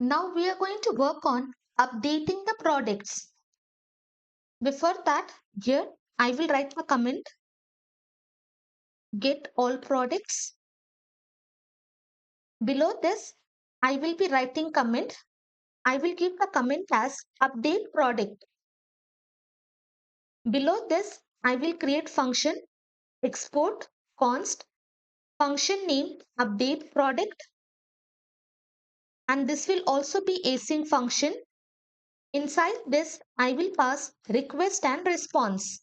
Now we are going to work on updating the products. Before that, here I will write a comment, get all products. Below this, I will be writing comment. I will give the comment as update product. Below this, I will create function export const function name update product, and this will also be async function. Inside this, I will pass request and response.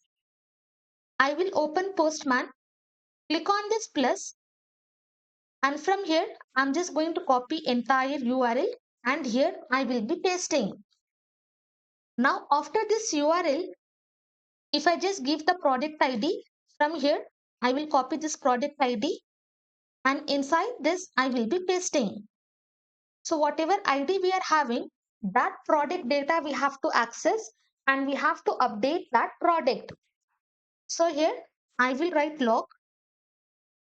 I will open Postman, click on this plus, and from here I'm just going to copy entire URL, and here I will be pasting. Now after this URL, if I just give the product ID, from here I will copy this product ID, and inside this I will be pasting. So whatever ID we are having, that product data we have to access, and we have to update that product. So here I will write log.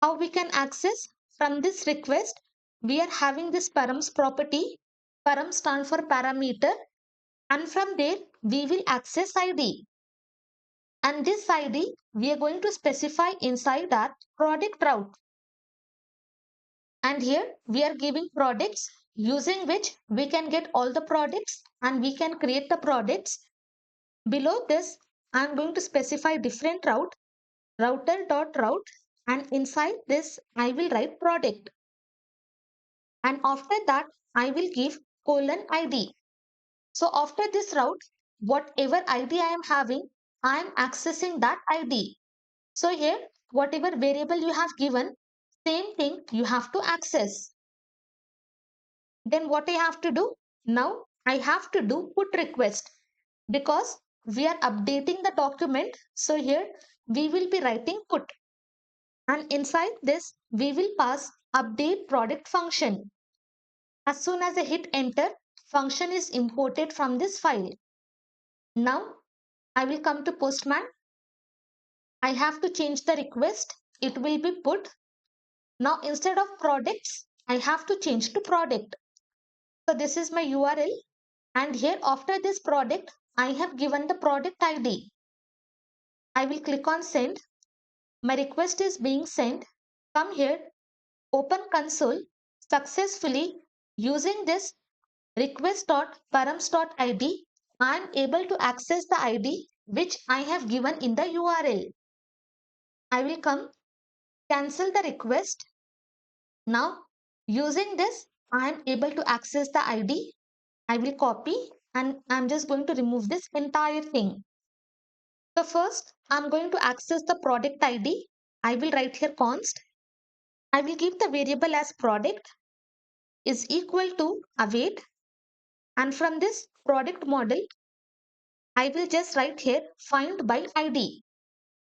How we can access? From this request, we are having this params property. Param stand for parameter, and from there we will access ID. And this ID we are going to specify inside that product route. And here we are giving products using which we can get all the products and we can create the products. Below this, I am going to specify different route, router.route, and inside this I will write product. And after that, I will give colon ID. So after this route, whatever ID I am having, I am accessing that ID. So here, whatever variable you have given, same thing you have to access. Then what I have to do? Now I have to do put request because we are updating the document. So here we will be writing put, and inside this we will pass update product function. As soon as I hit enter, function is imported from this file. Now I will come to Postman. I have to change the request. It will be put. Now instead of products, I have to change to product. So this is my URL, and here after this product, I have given the product ID. I will click on send. My request is being sent. Come here, open console. Successfully using this request.params.id, I am able to access the ID which I have given in the URL. I will come cancel the request. Now using this, I am able to access the ID. I will copy, and I'm just going to remove this entire thing. So first I'm going to access the product ID. I will write here const. I will give the variable as product is equal to await, and from this product model I will just write here find by ID.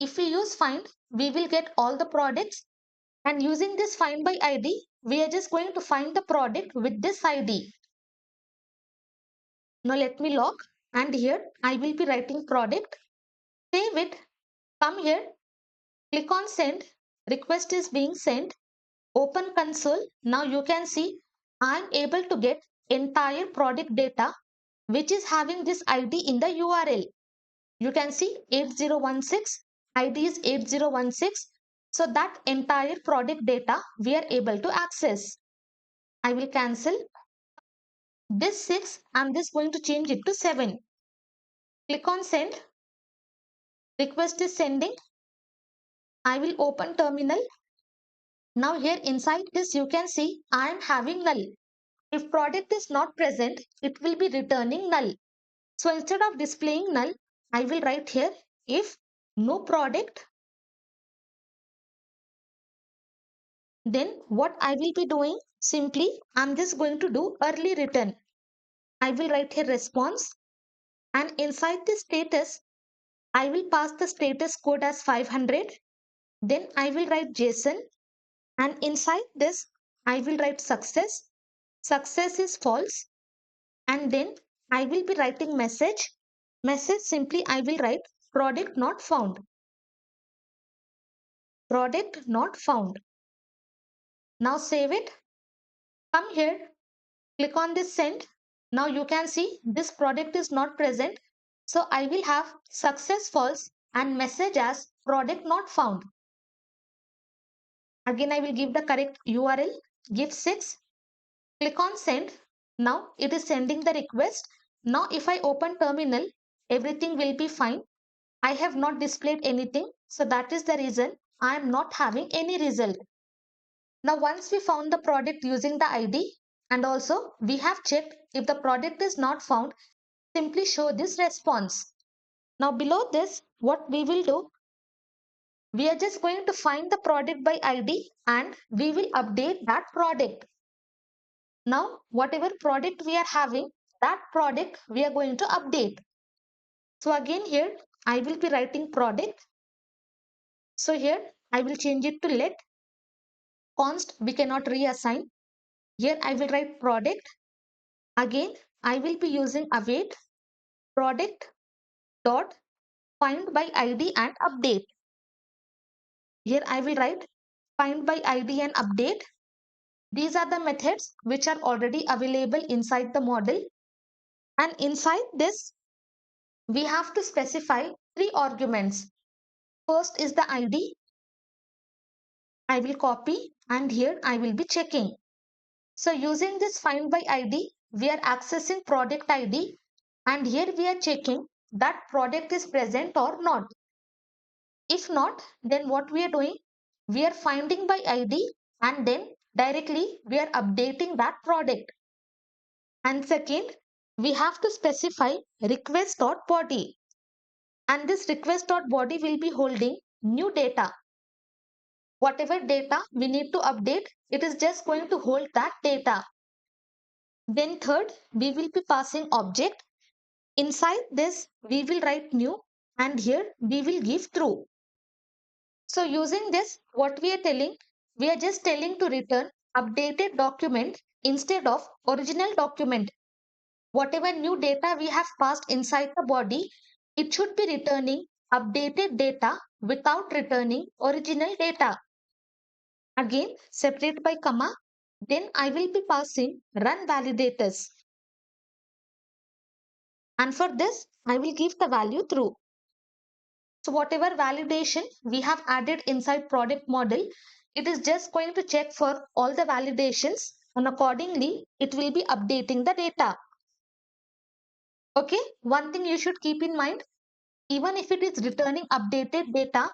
If we use find, we will get all the products, and using this find by ID, we are just going to find the product with this ID. Now let me log, and here I will be writing product. Save it. Come here, click on send. Request is being sent. Open console. Now you can see I am able to get entire product data which is having this ID in the URL. You can see 8016, ID is 8016. So that entire product data we are able to access. I will cancel. This 6, I'm just going to change it to 7. Click on send. Request is sending. I will open terminal. Now here inside this you can see I am having null. If product is not present, it will be returning null. So instead of displaying null, I will write here if no product, then what I will be doing, simply I'm just going to do early return. I will write here response, and inside the status I will pass the status code as 500. Then I will write JSON, and inside this I will write success. Success is false, and then I will be writing message. Message, simply I will write product not found. Product not found. Now save it. Come here. Click on this send. Now you can see this product is not present. So I will have success false and message as product not found. Again, I will give the correct URL, give 6. Click on send. Now it is sending the request. Now if I open terminal, everything will be fine. I have not displayed anything. So that is the reason I am not having any result. Now once we found the product using the ID and also we have checked if the product is not found, simply show this response. Now below this, what we will do, we are just going to find the product by ID and we will update that product. Now whatever product we are having, that product we are going to update. So again here I will be writing product. So here I will change it to let const, we cannot reassign. Here I will write product. Again I will be using await product dot find by ID and update. Here I will write find by ID and update. These are the methods which are already available inside the model. And inside this, we have to specify 3 arguments. First is the ID. I will copy and here I will be checking. So using this find by ID, we are accessing product ID and here we are checking that product is present or not. If not, then what we are doing? We are finding by ID and then directly we are updating that product. And second, we have to specify request.body. And this request.body will be holding new data. Whatever data we need to update, it is just going to hold that data. Then third, we will be passing object. Inside this, we will write new and here we will give true. So using this, what we are telling, we are just telling to return updated document instead of original document. Whatever new data we have passed inside the body, it should be returning updated data without returning original data. Again, separate by comma. Then I will be passing run validators. And for this, I will give the value true. So whatever validation we have added inside product model, it is just going to check for all the validations and accordingly, it will be updating the data. Okay, one thing you should keep in mind, even if it is returning updated data,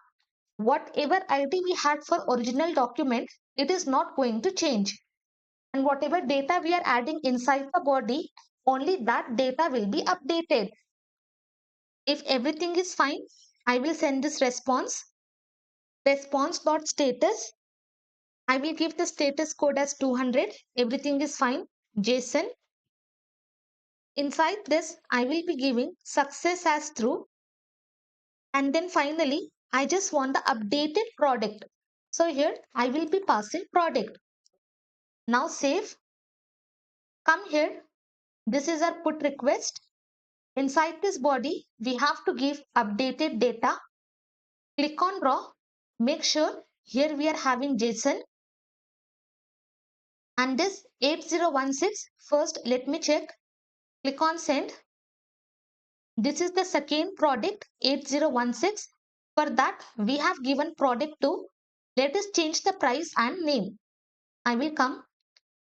whatever ID we had for original document, it is not going to change. And whatever data we are adding inside the body, only that data will be updated. If everything is fine, I will send this response. Response.status. I will give the status code as 200. Everything is fine. JSON. Inside this, I will be giving success as true. And then finally, I just want the updated product. So here I will be passing product. Now save. Come here. This is our put request. Inside this body, we have to give updated data. Click on raw. Make sure here we are having JSON. And this 8016, first let me check. Click on send. This is the second product 8016. For that, we have given product 2. Let us change the price and name. I will come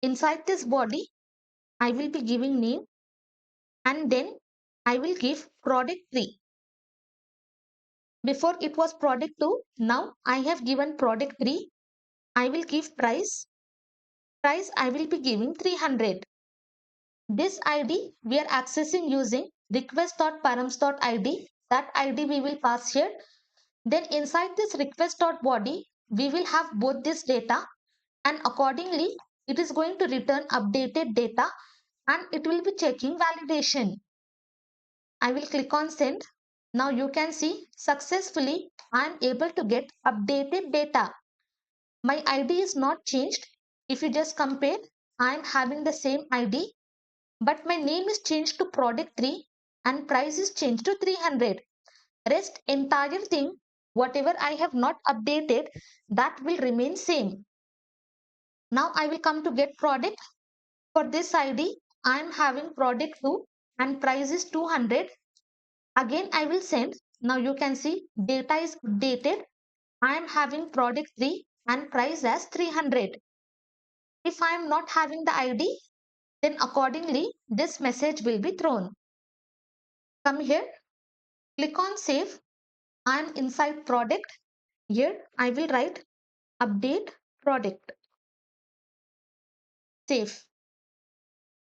inside this body. I will be giving name and then I will give product 3. Before it was product 2. Now I have given product 3. I will give price. Price I will be giving 300. This ID we are accessing using request.params.id. That ID we will pass here. Then inside this request.body, we will have both this data and accordingly it is going to return updated data and it will be checking validation. I will click on send. Now you can see successfully I am able to get updated data. My ID is not changed. If you just compare, I am having the same ID, but my name is changed to product 3 and price is changed to 300. Rest entire thing, whatever I have not updated, that will remain same. Now I will come to get product. For this ID, I am having product 2 and price is 200. Again, I will send. Now you can see data is updated. I am having product 3 and price as 300. If I am not having the ID, then accordingly this message will be thrown. Come here, click on save. I am inside product. Here I will write update product. Save.